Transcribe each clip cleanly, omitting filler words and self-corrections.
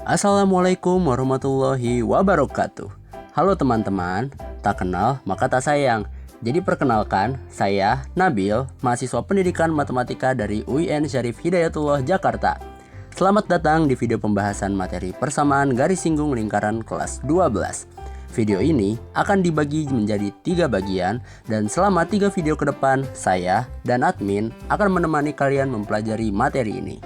Assalamualaikum warahmatullahi wabarakatuh. Halo teman-teman, tak kenal maka tak sayang. Jadi perkenalkan, saya Nabil, mahasiswa pendidikan matematika dari UIN Syarif Hidayatullah Jakarta. Selamat datang di video pembahasan materi persamaan garis singgung lingkaran kelas 12. Video ini akan dibagi menjadi 3 bagian dan selama 3 video ke depan saya dan admin akan menemani kalian mempelajari materi ini.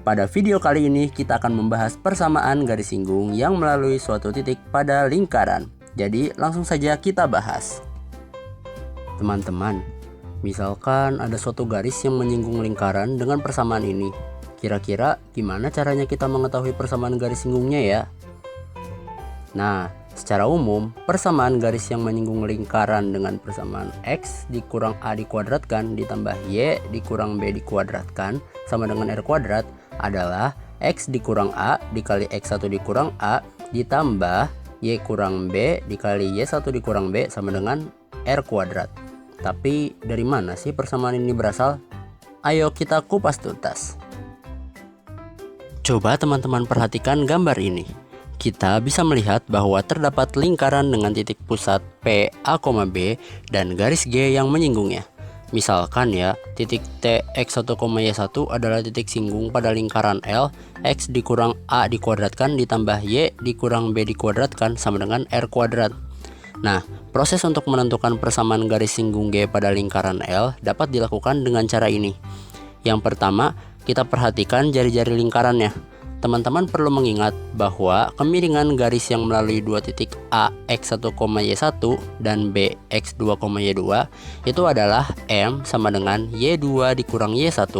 Pada video kali ini kita akan membahas persamaan garis singgung yang melalui suatu titik pada lingkaran. Jadi langsung saja kita bahas. Teman-teman, misalkan ada suatu garis yang menyinggung lingkaran dengan persamaan ini. Kira-kira gimana caranya kita mengetahui persamaan garis singgungnya ya? Nah, secara umum, persamaan garis yang menyinggung lingkaran dengan persamaan X dikurang A dikuadratkan ditambah Y dikurang B dikuadratkan sama dengan R kuadrat adalah X dikurang A dikali X1 dikurang A ditambah Y kurang B dikali Y1 dikurang B sama dengan R kuadrat. Tapi dari mana sih persamaan ini berasal? Ayo kita kupas tuntas. Coba teman-teman perhatikan gambar ini. Kita bisa melihat bahwa terdapat lingkaran dengan titik pusat P, A, B dan garis G yang menyinggungnya. Misalkan ya, titik T, X1, Y1 adalah titik singgung pada lingkaran L, X dikurang A dikuadratkan ditambah Y dikurang B dikuadratkan sama dengan R kuadrat. Nah, proses untuk menentukan persamaan garis singgung G pada lingkaran L dapat dilakukan dengan cara ini. Yang pertama, kita perhatikan jari-jari lingkarannya. Teman-teman perlu mengingat bahwa kemiringan garis yang melalui dua titik A, X1, Y1 dan B, X2, Y2 itu adalah M sama dengan Y2 dikurang Y1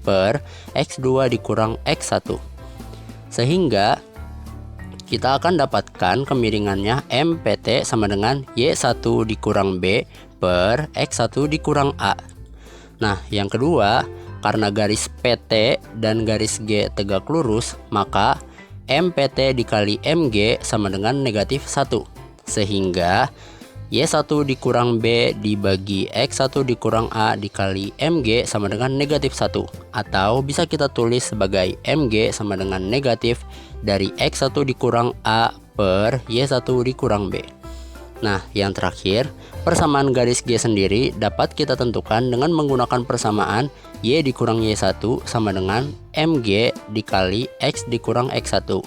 per X2 dikurang X1. Sehingga kita akan dapatkan kemiringannya MPT sama dengan Y1 dikurang B per X1 dikurang A. Nah, yang kedua, karena garis PT dan garis G tegak lurus, maka MPT dikali MG sama dengan negatif 1. Sehingga Y1 dikurang B dibagi X1 dikurang A dikali MG sama dengan negatif 1. Atau bisa kita tulis sebagai MG sama dengan negatif dari X1 dikurang A per Y1 dikurang B. Nah, yang terakhir, persamaan garis G sendiri dapat kita tentukan dengan menggunakan persamaan Y dikurang Y1 sama dengan MG dikali X dikurang X1.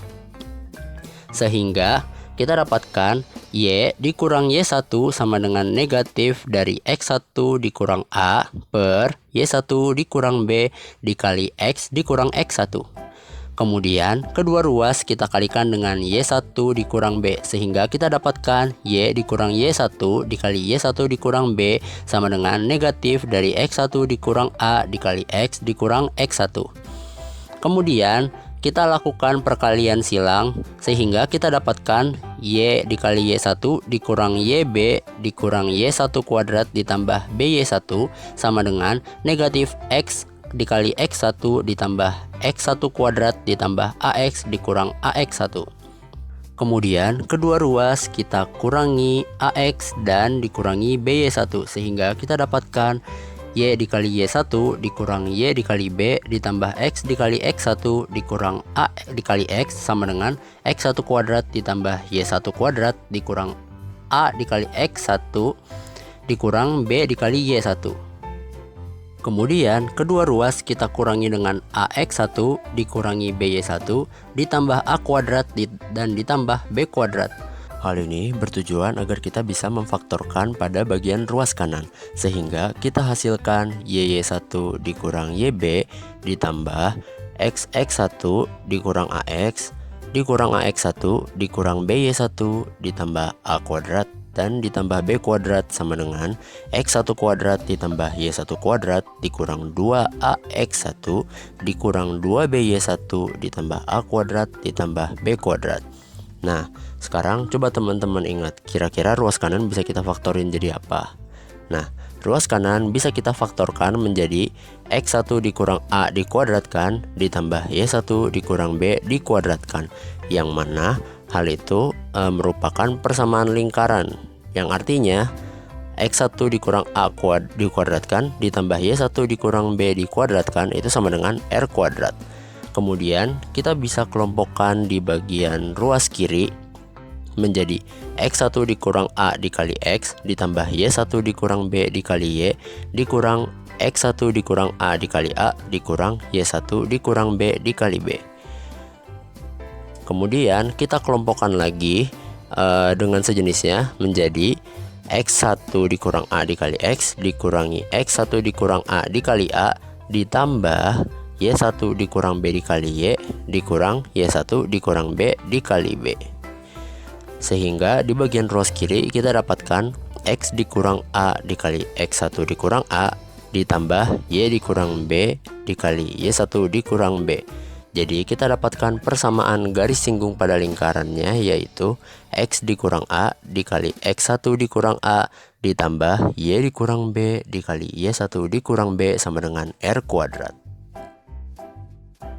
Sehingga kita dapatkan Y dikurang Y1 sama dengan negatif dari X1 dikurang A per Y1 dikurang B dikali X dikurang X1. Kemudian kedua ruas kita kalikan dengan Y1 dikurang B sehingga kita dapatkan Y dikurang Y1 dikali Y1 dikurang B sama dengan negatif dari X1 dikurang A dikali X dikurang X1. Kemudian kita lakukan perkalian silang sehingga kita dapatkan Y dikali Y1 dikurang YB dikurang Y1 kuadrat ditambah BY1 sama dengan negatif X dikali X1 ditambah X1 kuadrat ditambah AX dikurang AX1. Kemudian kedua ruas kita kurangi AX dan dikurangi BY1 sehingga kita dapatkan Y dikali Y1 dikurang Y dikali B ditambah X dikali X1 dikurang A dikali X sama dengan X1 kuadrat ditambah Y1 kuadrat dikurang A dikali X1 dikurang B dikali Y1. Kemudian kedua ruas kita kurangi dengan AX1 dikurangi BY1 ditambah A kuadrat dan ditambah B kuadrat. Hal ini bertujuan agar kita bisa memfaktorkan pada bagian ruas kanan sehingga kita hasilkan YY1 dikurang YB ditambah XX1 dikurang AX dikurang AX1 dikurang BY1 ditambah A kuadrat dan ditambah B kuadrat sama dengan X1 kuadrat ditambah Y1 kuadrat dikurang 2AX1 dikurang 2BY1 ditambah A kuadrat ditambah B kuadrat. Nah, sekarang coba teman-teman ingat, kira-kira ruas kanan bisa kita faktorin jadi apa? Nah, ruas kanan bisa kita faktorkan menjadi X1 dikurang A dikuadratkan ditambah Y1 dikurang B dikuadratkan, yang mana hal itu merupakan persamaan lingkaran, yang artinya X1 dikurang A dikuadratkan ditambah Y1 dikurang B dikuadratkan itu sama dengan R kuadrat. Kemudian kita bisa kelompokkan di bagian ruas kiri menjadi X1 dikurang A dikali X ditambah Y1 dikurang B dikali Y dikurang X1 dikurang A dikali A dikurang Y1 dikurang B dikali B. Kemudian kita kelompokkan lagi dengan sejenisnya menjadi X1 dikurang A dikali X dikurangi X1 dikurang A dikali A ditambah Y1 dikurang B dikali Y dikurang Y1 dikurang B dikali B. Sehingga di bagian ruas kiri kita dapatkan X dikurang A dikali X1 dikurang A ditambah Y dikurang B dikali Y1 dikurang B. Jadi kita dapatkan persamaan garis singgung pada lingkarannya, yaitu X dikurang A dikali X1 dikurang A ditambah Y dikurang B dikali Y1 dikurang B sama dengan R kuadrat.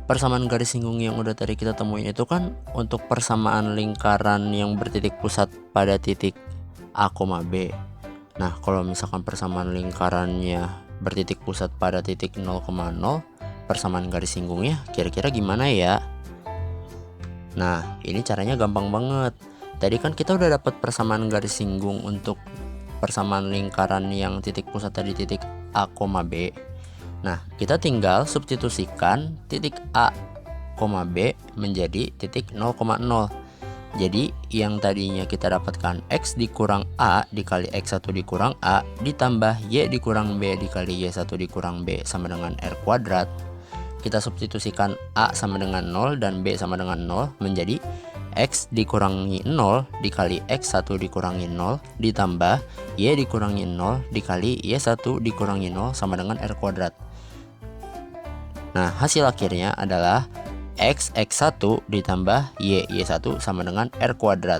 Persamaan garis singgung yang udah tadi kita temuin itu kan untuk persamaan lingkaran yang bertitik pusat pada titik A, B. Nah, kalau misalkan persamaan lingkarannya bertitik pusat pada titik 0,0, persamaan garis singgungnya kira-kira gimana ya? Nah, ini caranya gampang banget. Tadi kan kita udah dapat persamaan garis singgung untuk persamaan lingkaran yang titik pusat tadi titik A, B. Nah, kita tinggal substitusikan titik A, B menjadi titik 0,0. Jadi yang tadinya kita dapatkan X dikurang A dikali X1 dikurang A ditambah Y dikurang B dikali Y1 dikurang B sama dengan R kuadrat. Kita substitusikan A sama dengan 0 dan B sama dengan 0 menjadi X dikurangi 0 dikali X1 dikurangi 0 ditambah Y dikurangi 0 dikali Y1 dikurangi 0 sama dengan R kuadrat. Nah, hasil akhirnya adalah X1 ditambah Y1 sama dengan R kuadrat.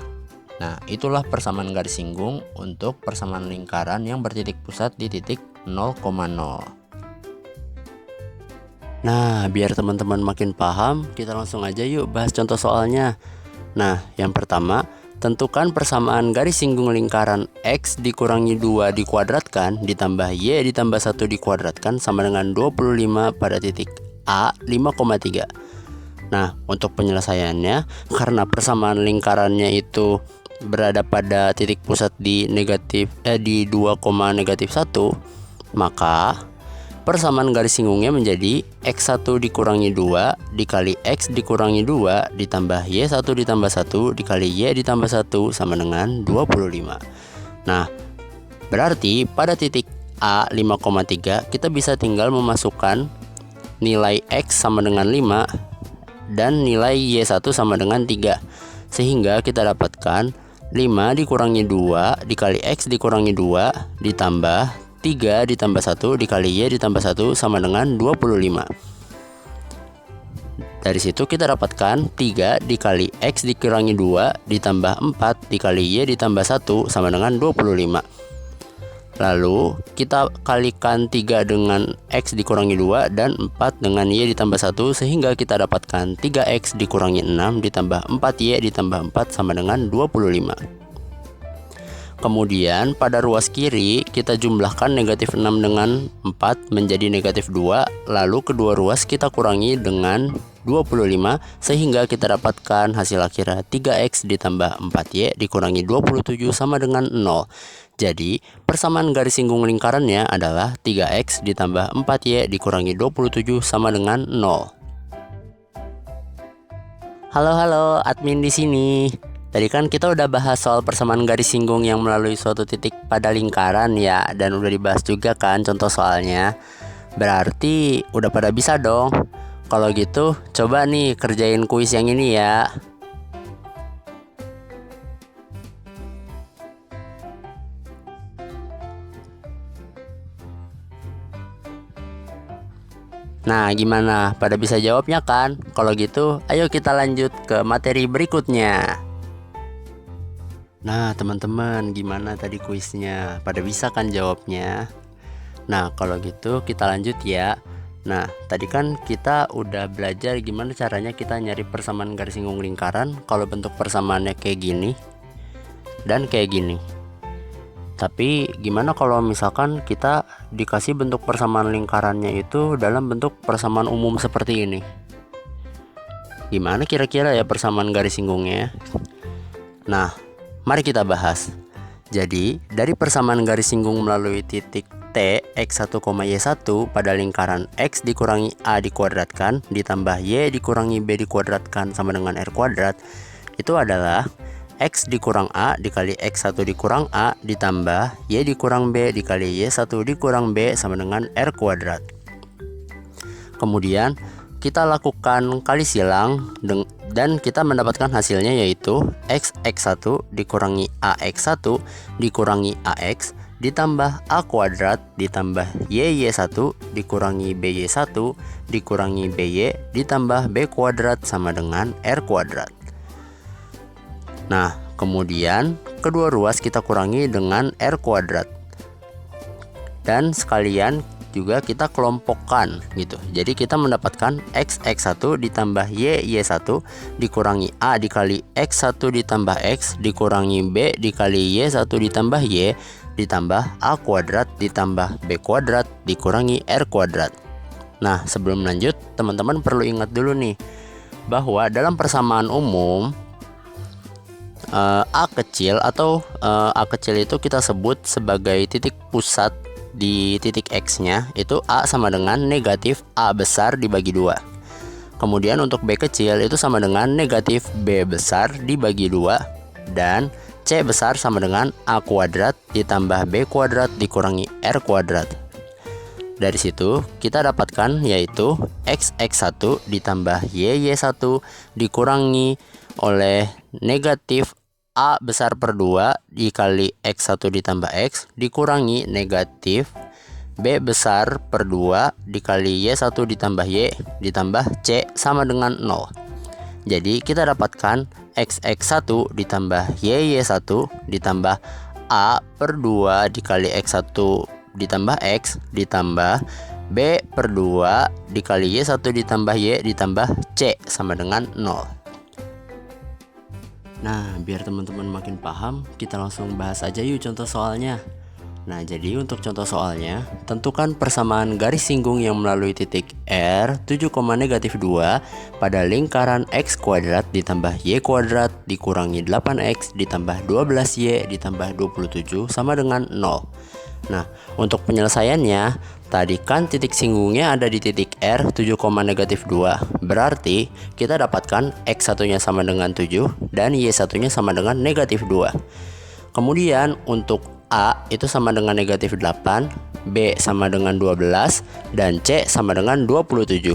Nah, itulah persamaan garis singgung untuk persamaan lingkaran yang bertitik pusat di titik 0,0. Nah, biar teman-teman makin paham, kita langsung aja yuk bahas contoh soalnya. Nah, yang pertama, tentukan persamaan garis singgung lingkaran X dikurangi 2 dikuadratkan ditambah Y ditambah 1 dikuadratkan sama dengan 25 pada titik A 5,3. Nah, untuk penyelesaiannya, karena persamaan lingkarannya itu berada pada titik pusat di di 2,-1, maka persamaan garis singgungnya menjadi X1 dikurangi 2 dikali X dikurangi 2 ditambah Y1 ditambah 1 dikali Y ditambah 1 sama dengan 25. Nah, berarti pada titik A 5,3 kita bisa tinggal memasukkan nilai X sama dengan 5 dan nilai Y1 sama dengan 3. Sehingga kita dapatkan 5 dikurangi 2 dikali X dikurangi 2 ditambah 3 ditambah 1 dikali Y ditambah 1 sama dengan 25. Dari situ kita dapatkan 3 dikali X dikurangi 2 ditambah 4 dikali Y ditambah 1 sama dengan 25. Lalu kita kalikan 3 dengan X dikurangi 2 dan 4 dengan Y ditambah 1 sehingga kita dapatkan 3X dikurangi 6 ditambah 4Y ditambah 4 sama dengan 25. Kemudian pada ruas kiri kita jumlahkan negatif 6 dengan 4 menjadi negatif 2. Lalu kedua ruas kita kurangi dengan 25 sehingga kita dapatkan hasil akhirnya 3X ditambah 4Y dikurangi 27 sama dengan 0. Jadi persamaan garis singgung lingkarannya adalah 3X ditambah 4Y dikurangi 27 sama dengan 0. Halo admin di sini. Tadi kan kita udah bahas soal persamaan garis singgung yang melalui suatu titik pada lingkaran ya, dan udah dibahas juga kan contoh soalnya. Berarti udah pada bisa dong. Kalau gitu coba nih kerjain kuis yang ini ya. Nah, gimana? Pada bisa jawabnya kan? Kalau gitu, ayo kita lanjut ke materi berikutnya. Nah, teman-teman, gimana tadi kuisnya? Pada bisa kan jawabnya? Nah, kalau gitu kita lanjut ya. Nah, tadi kan kita udah belajar gimana caranya kita nyari persamaan garis singgung lingkaran kalau bentuk persamaannya kayak gini dan kayak gini. Tapi gimana kalau misalkan kita dikasih bentuk persamaan lingkarannya itu dalam bentuk persamaan umum seperti ini? Gimana kira-kira ya persamaan garis singgungnya? Nah, mari kita bahas. Jadi, dari persamaan garis singgung melalui titik T X1, Y1 pada lingkaran X dikurangi A dikuadratkan ditambah Y dikurangi B dikuadratkan sama dengan R kuadrat, itu adalah X dikurang A dikali X1 dikurang A ditambah Y dikurang B dikali Y1 dikurang B sama dengan R kuadrat. Kemudian kita lakukan kali silang dan kita mendapatkan hasilnya yaitu X1 dikurangi AX1 dikurangi AX ditambah A kuadrat ditambah YY1 dikurangi BY1 dikurangi BY ditambah B kuadrat sama dengan R kuadrat. Nah, kemudian kedua ruas kita kurangi dengan R kuadrat. Dan sekalian juga kita kelompokkan gitu. Jadi kita mendapatkan X1 ditambah Y1 dikurangi A dikali X1 ditambah X dikurangi B dikali Y1 ditambah Y ditambah A kuadrat ditambah B kuadrat dikurangi R kuadrat. Nah, sebelum lanjut, teman-teman perlu ingat dulu nih bahwa dalam persamaan umum A kecil atau A kecil itu kita sebut sebagai titik pusat di titik X nya, itu A sama dengan negatif A besar dibagi 2. Kemudian untuk B kecil itu sama dengan negatif B besar dibagi 2. Dan C besar sama dengan A kuadrat ditambah B kuadrat dikurangi R kuadrat. Dari situ kita dapatkan yaitu X1 ditambah YY1 dikurangi oleh negatif A besar per 2 dikali X1 ditambah X dikurangi negatif B besar per 2 dikali Y1 ditambah Y ditambah C sama dengan 0. Jadi kita dapatkan X1 ditambah YY1 ditambah A per 2 dikali X1 ditambah X ditambah B per 2 dikali Y1 ditambah Y ditambah C sama dengan 0. Nah, biar teman-teman makin paham, kita langsung bahas aja yuk contoh soalnya. Nah, jadi untuk contoh soalnya, tentukan persamaan garis singgung yang melalui titik R 7, -2 pada lingkaran X kuadrat ditambah Y kuadrat dikurangi 8X ditambah 12Y ditambah 27 sama dengan 0. Nah, untuk penyelesaiannya, tadi kan titik singgungnya ada di titik R 7, -2. Berarti kita dapatkan X1 nya sama dengan 7 dan Y1 nya sama dengan negatif 2. Kemudian untuk A itu sama dengan negatif 8, B sama dengan 12, dan C sama dengan 27.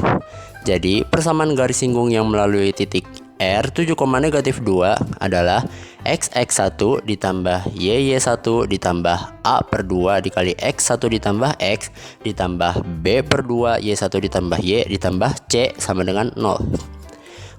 Jadi persamaan garis singgung yang melalui titik R 7, -2 adalah X1 ditambah YY1 ditambah A per 2 dikali X1 ditambah X ditambah B per 2 Y1 ditambah Y ditambah C sama dengan 0.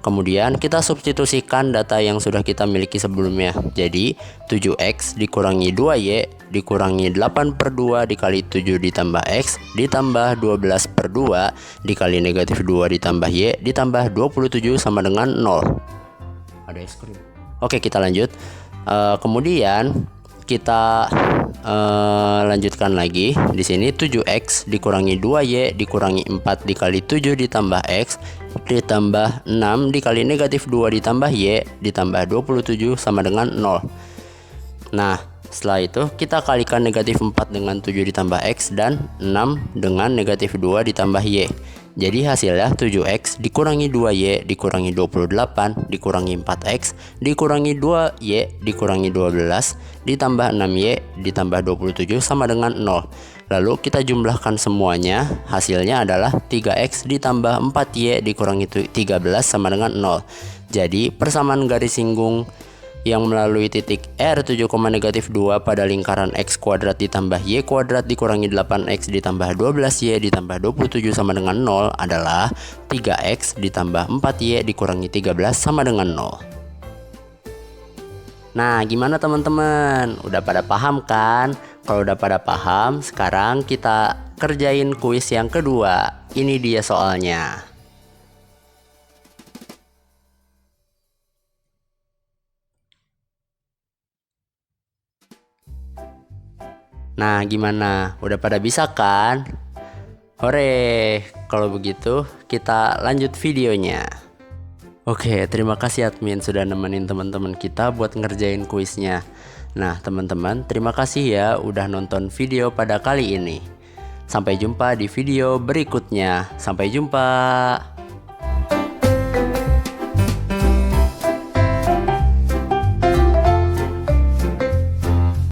Kemudian kita substitusikan data yang sudah kita miliki sebelumnya. Jadi 7X dikurangi 2Y dikurangi 8 per 2 dikali 7 ditambah X ditambah 12 per 2 dikali negatif 2 ditambah Y ditambah 27 sama dengan 0. Ada es krim. Oke, kita lanjut. Kemudian kita lanjutkan lagi. Di sini 7X dikurangi 2Y dikurangi 4 dikali 7 ditambah X ditambah 6 dikali negatif 2 ditambah Y ditambah 27 sama dengan 0. Nah, setelah itu kita kalikan negatif 4 dengan 7 ditambah X dan 6 dengan negatif 2 ditambah Y. Jadi hasilnya 7X dikurangi 2Y dikurangi 28 dikurangi 4X dikurangi 2Y dikurangi 12 ditambah 6Y ditambah 27 sama dengan 0. Lalu kita jumlahkan semuanya, hasilnya adalah 3X ditambah 4Y dikurangi 13 sama dengan 0. Jadi persamaan garis singgung yang melalui titik R 7, -2 pada lingkaran X kuadrat ditambah Y kuadrat dikurangi 8X ditambah 12Y ditambah 27 sama dengan 0 adalah 3X ditambah 4Y dikurangi 13 sama dengan 0. Nah, gimana teman-teman? Udah pada paham kan? Kalau udah pada paham, sekarang kita kerjain kuis yang kedua. Ini dia soalnya. Nah, gimana? Udah pada bisa kan? Hore! Kalau begitu, kita lanjut videonya. Oke, terima kasih admin sudah nemenin teman-teman kita buat ngerjain kuisnya. Nah, teman-teman, terima kasih ya udah nonton video pada kali ini. Sampai jumpa di video berikutnya. Sampai jumpa.